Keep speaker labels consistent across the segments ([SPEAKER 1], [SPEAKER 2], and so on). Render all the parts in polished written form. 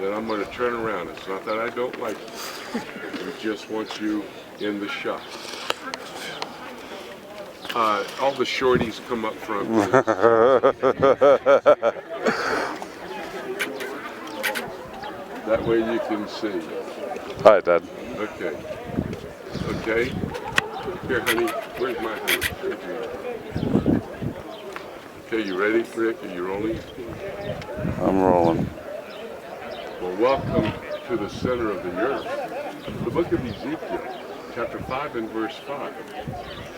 [SPEAKER 1] then I'm going to turn around. It's not that I don't like you. We just want you in the shot. All the shorties come up front. That way you can see.
[SPEAKER 2] Hi, Dad.
[SPEAKER 1] Okay. Okay. Here, honey. Where's my honey? Okay, you ready, Rick? Are you rolling?
[SPEAKER 2] I'm rolling.
[SPEAKER 1] Well, welcome to the center of the earth. The book of Ezekiel, chapter 5 and verse 5,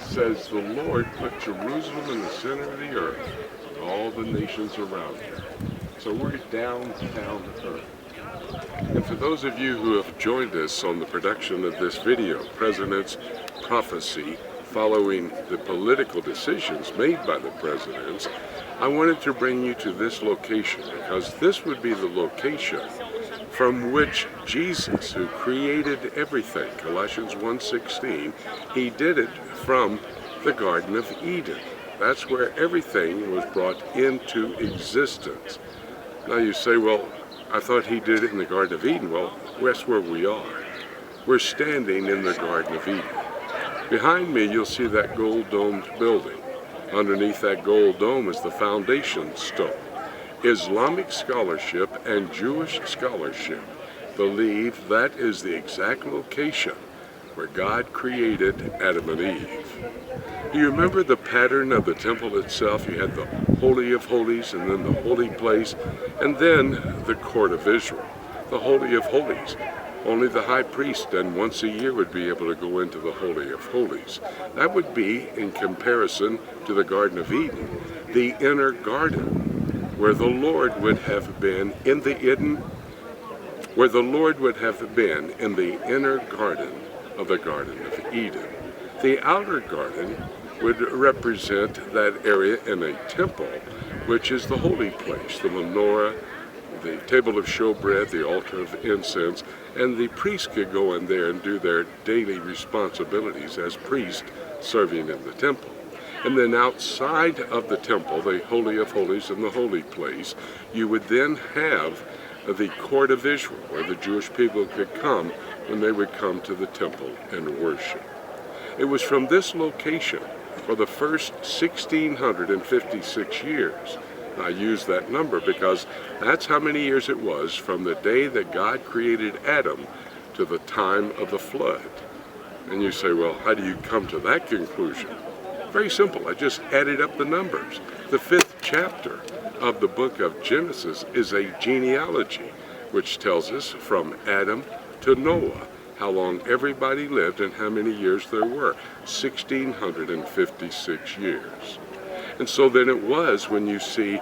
[SPEAKER 1] says the Lord put Jerusalem in the center of the earth and all the nations around it. So we're downtown earth. And for those of you who have joined us on the production of this video, President's Prophecy, following the political decisions made by the presidents, I wanted to bring you to this location because this would be the location from which Jesus, who created everything, Colossians 1:16, he did it from the Garden of Eden. That's where everything was brought into existence. Now you say, well, I thought he did it in the Garden of Eden. Well, that's where we are. We're standing in the Garden of Eden. Behind me, you'll see that gold-domed building. Underneath that gold dome is the foundation stone. Islamic scholarship and Jewish scholarship believe that is the exact location where God created Adam and Eve. Do you remember the pattern of the temple itself? You had the Holy of Holies, and then the holy place, and then the court of Israel, the Holy of Holies. Only the high priest and once a year would be able to go into the Holy of Holies. That would be, in comparison to the Garden of Eden, the inner garden, where the Lord would have been in the Eden, where the Lord would have been in the inner garden of the Garden of Eden. The outer garden would represent that area in a temple, which is the holy place, the menorah, the table of showbread, the altar of incense, and the priests could go in there and do their daily responsibilities as priests serving in the temple. And then outside of the temple, the Holy of Holies and the holy place, you would then have the court of Israel, where the Jewish people could come when they would come to the temple and worship. It was from this location for the first 1,656 years. I use that number because that's how many years it was from the day that God created Adam to the time of the flood. And you say, well, how do you come to that conclusion? Very simple. I just added up the numbers. The 5th chapter of the book of Genesis is a genealogy, which tells us from Adam to Noah how long everybody lived and how many years there were. 1,656 years. And so then it was when you see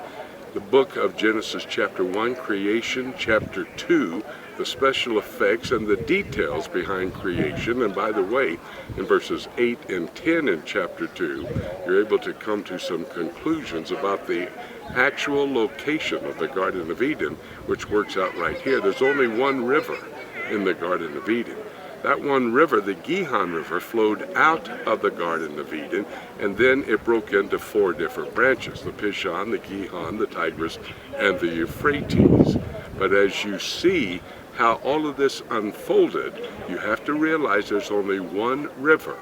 [SPEAKER 1] the book of Genesis chapter 1, creation, chapter 2, the special effects and the details behind creation. And by the way, in verses 8 and 10 in chapter 2, you're able to come to some conclusions about the actual location of the Garden of Eden, which works out right here. There's only one river in the Garden of Eden. That one river, the Gihon River, flowed out of the Garden of Eden, and then it broke into 4 different branches, the Pishon, the Gihon, the Tigris, and the Euphrates. But as you see how all of this unfolded, you have to realize there's only one river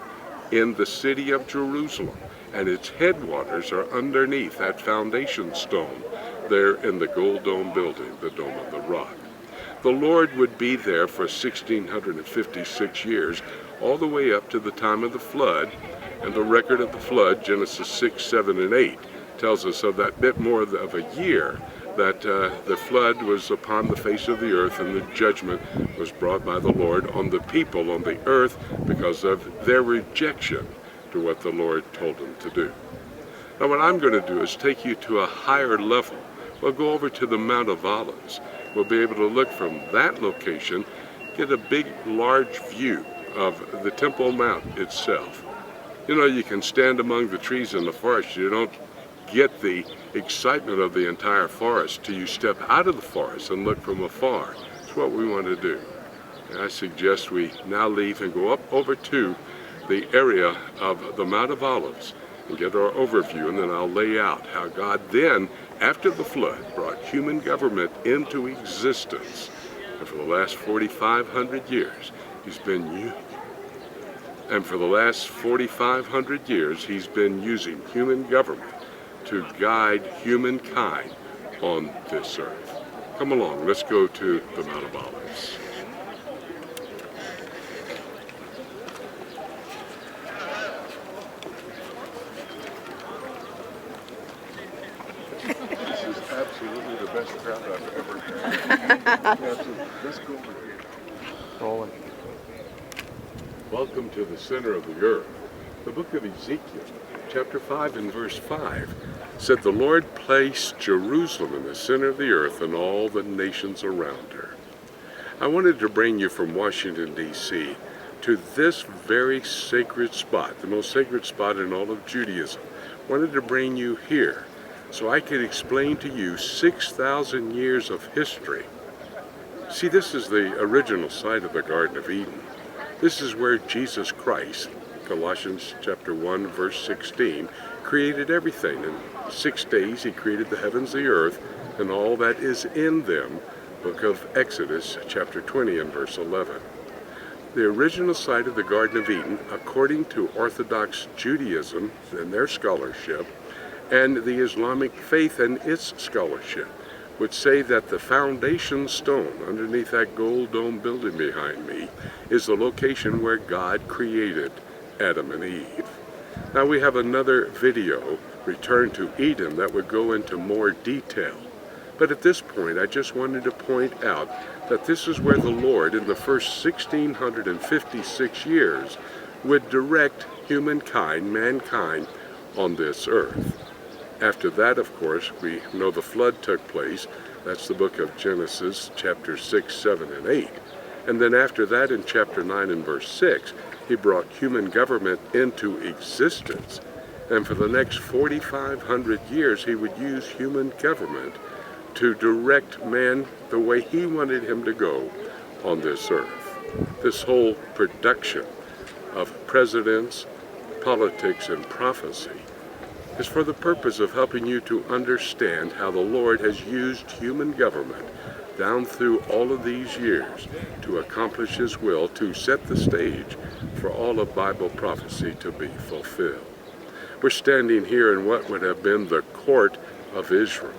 [SPEAKER 1] in the city of Jerusalem, and its headwaters are underneath that foundation stone there in the Gold Dome building, the Dome of the Rock. The Lord would be there for 1,656 years, all the way up to the time of the flood. And the record of the flood, Genesis 6, 7, and 8, tells us of that bit more of a year that the flood was upon the face of the earth, and the judgment was brought by the Lord on the people on the earth because of their rejection to what the Lord told them to do. Now what I'm going to do is take you to a higher level. We'll go over to the Mount of Olives. We'll be able to look from that location, get a big, large view of the Temple Mount itself. You know, you can stand among the trees in the forest. You don't get the excitement of the entire forest till you step out of the forest and look from afar. That's what we want to do. And I suggest we now leave and go up over to the area of the Mount of Olives and get our overview, and then I'll lay out how God then, after the flood, brought human government into existence And for the last 4,500 years, he's been using human government to guide humankind on this earth. Come along, let's go to the Mount of Olives. This is absolutely the best crowd I've ever had. Let's go over here.
[SPEAKER 2] Rolling.
[SPEAKER 1] Welcome to the center of the earth. The book of Ezekiel, chapter 5 and verse 5, said the Lord placed Jerusalem in the center of the earth and all the nations around her. I wanted to bring you from Washington, D.C. to this very sacred spot, the most sacred spot in all of Judaism. I wanted to bring you here so I could explain to you 6,000 years of history. See, this is the original site of the Garden of Eden. This is where Jesus Christ, Colossians chapter 1, verse 16, created everything. In 6 days he created the heavens, the earth, and all that is in them. Book of Exodus chapter 20 and verse 11. The original site of the Garden of Eden, according to Orthodox Judaism and their scholarship, and the Islamic faith and its scholarship, would say that the foundation stone underneath that gold dome building behind me is the location where God created Adam and Eve. Now we have another video, Return to Eden, that would go into more detail. But at this point, I just wanted to point out that this is where the Lord, in the first 1,656 years, would direct humankind, mankind, on this earth. After that, of course, we know the flood took place. That's the book of Genesis, chapter 6, 7, and 8. And then after that, in chapter 9 and verse 6, he brought human government into existence. And for the next 4,500 years, he would use human government to direct man the way he wanted him to go on this earth. This whole production of presidents, politics, and prophecy is for the purpose of helping you to understand how the Lord has used human government down through all of these years to accomplish his will, to set the stage for all of Bible prophecy to be fulfilled. We're standing here in what would have been the court of Israel.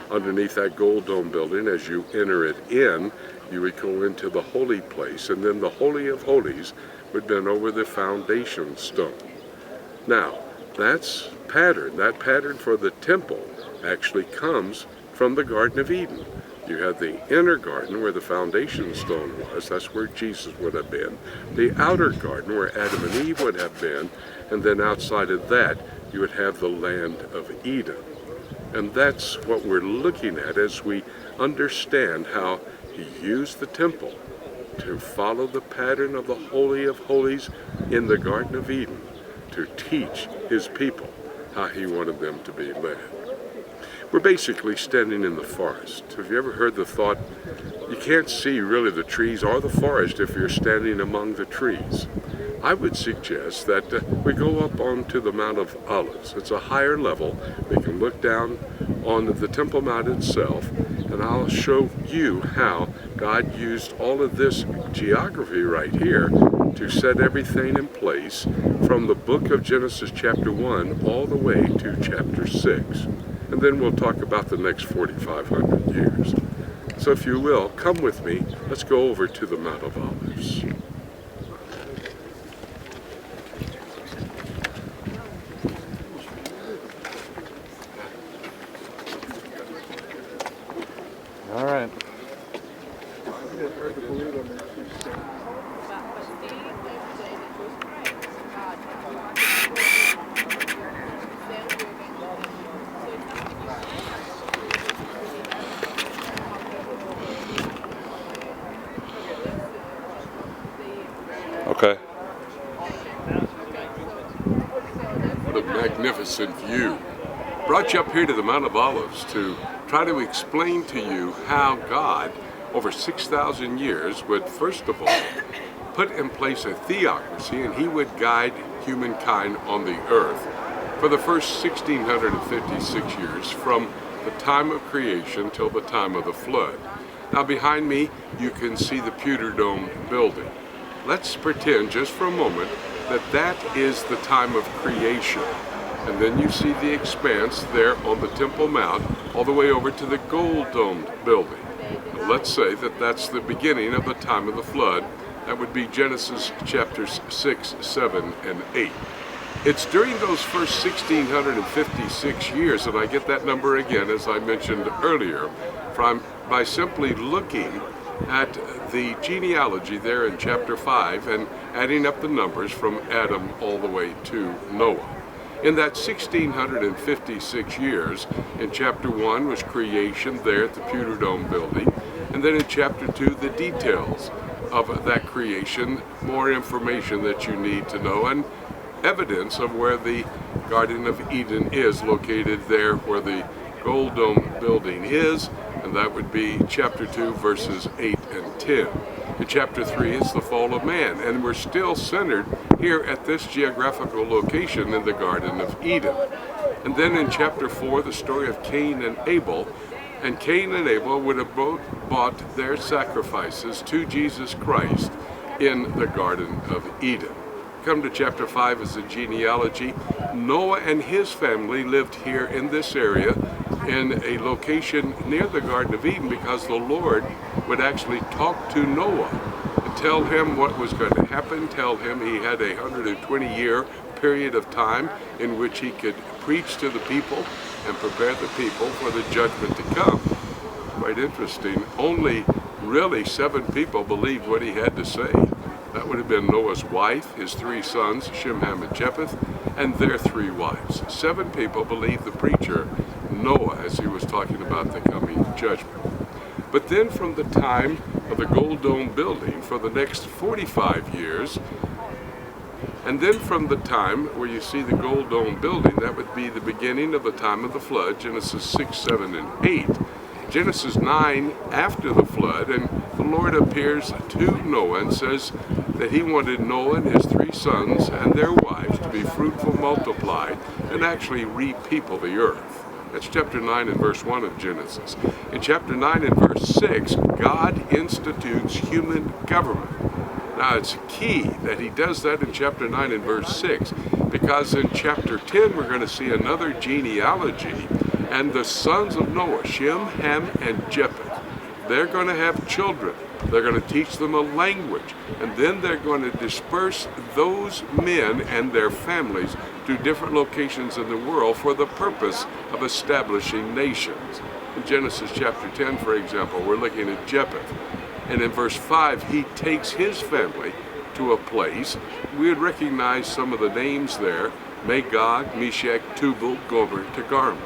[SPEAKER 1] Underneath that gold dome building, as you enter it in, you would go into the holy place, and then the Holy of Holies would have been over the foundation stone. Now, that pattern for the temple actually comes from the Garden of Eden. You had the inner garden where the foundation stone was, that's where Jesus would have been. The outer garden where Adam and Eve would have been, and then outside of that you would have the land of Eden. And that's what we're looking at as we understand how he used the temple to follow the pattern of the Holy of Holies in the Garden of Eden, to teach his people how he wanted them to be led. We're basically standing in the forest. Have you ever heard the thought, you can't see really the trees or the forest if you're standing among the trees? I would suggest that we go up onto the Mount of Olives. It's a higher level. We can look down on the Temple Mount itself, and I'll show you how God used all of this geography right here to set everything in place from the book of Genesis chapter 1 all the way to chapter 6. And then we'll talk about the next 4,500 years. So if you will, come with me. Let's go over to the Mount of Olives.
[SPEAKER 2] All right. Okay.
[SPEAKER 1] What a magnificent view. Brought you up here to the Mount of Olives to try to explain to you how God, over 6,000 years, would first of all put in place a theocracy, and he would guide humankind on the earth for the first 1,656 years, from the time of creation till the time of the flood. Now behind me, you can see the Pewterdome building. Let's pretend just for a moment that that is the time of creation. And then you see the expanse there on the Temple Mount, all the way over to the Gold Dome building. Now, let's say that that's the beginning of the time of the flood. That would be Genesis chapters 6, 7, and 8. It's during those first 1656 years, and I get that number again, as I mentioned earlier, by simply looking at the genealogy there in chapter 5 and adding up the numbers from Adam all the way to Noah. In that 1656 years, in chapter 1 was creation there at the Pewterdome building, and then in chapter 2 the details of that creation, more information that you need to know, and evidence of where the Garden of Eden is located there where the Gold Dome building is, and that would be chapter 2 verses 8 and 10. In chapter 3 is the fall of man, and we're still centered here at this geographical location in the Garden of Eden. And then in chapter 4 the story of Cain and Abel, and Cain and Abel would have both brought their sacrifices to Jesus Christ in the Garden of Eden. Come to chapter 5 as a genealogy. Noah and his family lived here in this area in a location near the Garden of Eden because the Lord would actually talk to Noah and tell him what was going to happen, tell him he had a 120-year period of time in which he could preach to the people and prepare the people for the judgment to come. Quite interesting. Only really 7 people believed what he had to say. That would have been Noah's wife, his 3 sons, Shem, Ham, and Japheth, and their 3 wives. 7 people believed the preacher, Noah, as he was talking about the coming judgment. But then from the time of the Gold Dome building for the next 45 years, and then from the time where you see the Gold Dome building, that would be the beginning of the time of the flood, Genesis 6, 7, and 8. Genesis 9 after the flood, and the Lord appears to Noah and says that he wanted Noah and his 3 sons and their wives to be fruitful, multiply, and actually repeople the earth. That's chapter 9 and verse 1 of Genesis. In chapter 9 and verse 6, God institutes human government. Now it's key that he does that in chapter 9 and verse 6, because in chapter 10 we're going to see another genealogy, and the sons of Noah, Shem, Ham, and Japheth, they're going to have children. They're going to teach them a language, and then they're going to disperse those men and their families to different locations in the world for the purpose of establishing nations. In Genesis chapter 10, for example, we're looking at Japheth. And in verse 5, he takes his family to a place. We would recognize some of the names there: Magog, Meshech, Tubal, Gomer, Togarmah.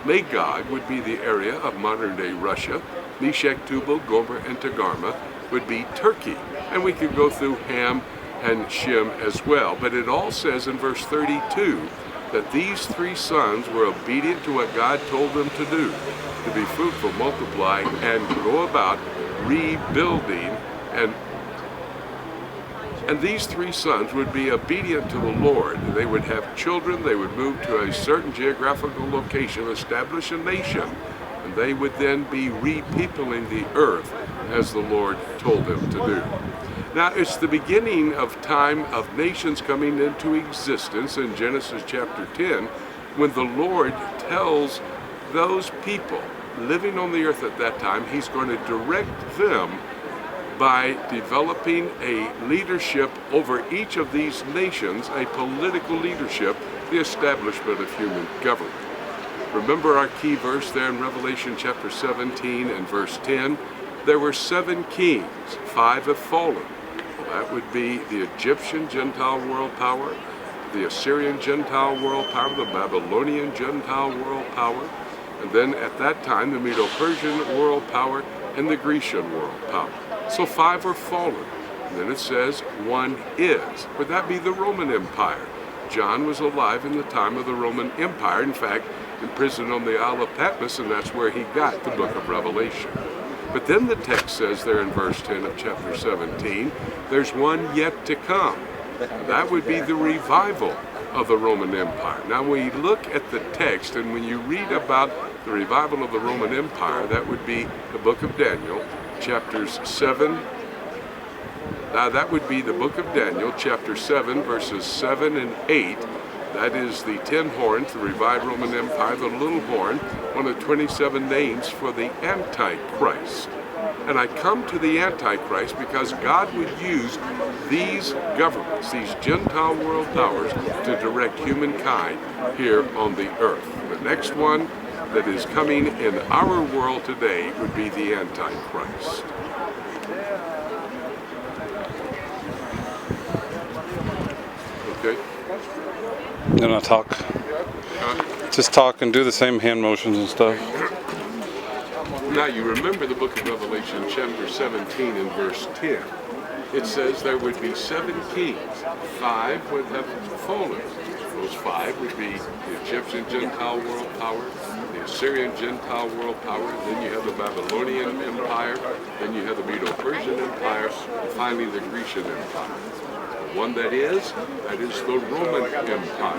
[SPEAKER 1] Magog would be the area of modern-day Russia. Meshech, Tubal, Gomer, and Togarmah would be Turkey. And we could go through Ham and Shem as well. But it all says in verse 32 that these 3 sons were obedient to what God told them to do, to be fruitful, multiply, and go about rebuilding. And these 3 sons would be obedient to the Lord. They would have children. They would move to a certain geographical location, establish a nation, and they would then be repeopling the earth as the Lord told them to do. Now, it's the beginning of time of nations coming into existence in Genesis chapter 10, when the Lord tells those people living on the earth at that time, he's going to direct them by developing a leadership over each of these nations, a political leadership, the establishment of human government. Remember our key verse there in Revelation chapter 17 and verse 10? There were 7 kings, 5 have fallen. Well, that would be the Egyptian Gentile world power, the Assyrian Gentile world power, the Babylonian Gentile world power, and then at that time the Medo-Persian world power and the Grecian world power. So 5 are fallen. And then it says 1 is. Would that be the Roman Empire? John was alive in the time of the Roman Empire. In fact, imprisoned on the Isle of Patmos, and that's where he got the book of Revelation. But then the text says there in verse 10 of chapter 17, there's 1 yet to come. That would be the revival of the Roman Empire. Now we look at the text, and when you read about the revival of the Roman Empire, that would be the book of Daniel, chapters 7. Now that would be the book of Daniel, chapter 7, verses 7 and 8. That is the 10 horns, the revived Roman Empire, the little horn, one of 27 names for the Antichrist. And I come to the Antichrist because God would use these governments, these Gentile world powers, to direct humankind here on the earth. The next one that is coming in our world today would be the Antichrist. Okay?
[SPEAKER 2] Then I talk. Just talk and do the same hand motions and stuff.
[SPEAKER 1] Now you remember the book of Revelation, chapter 17 and verse 10. It says there would be 7 kings. 5 would have fallen. Those 5 would be the Egyptian Gentile world power, the Assyrian Gentile world power, then you have the Babylonian Empire, then you have the Medo-Persian Empire, and finally the Grecian Empire. The one that is the Roman Empire.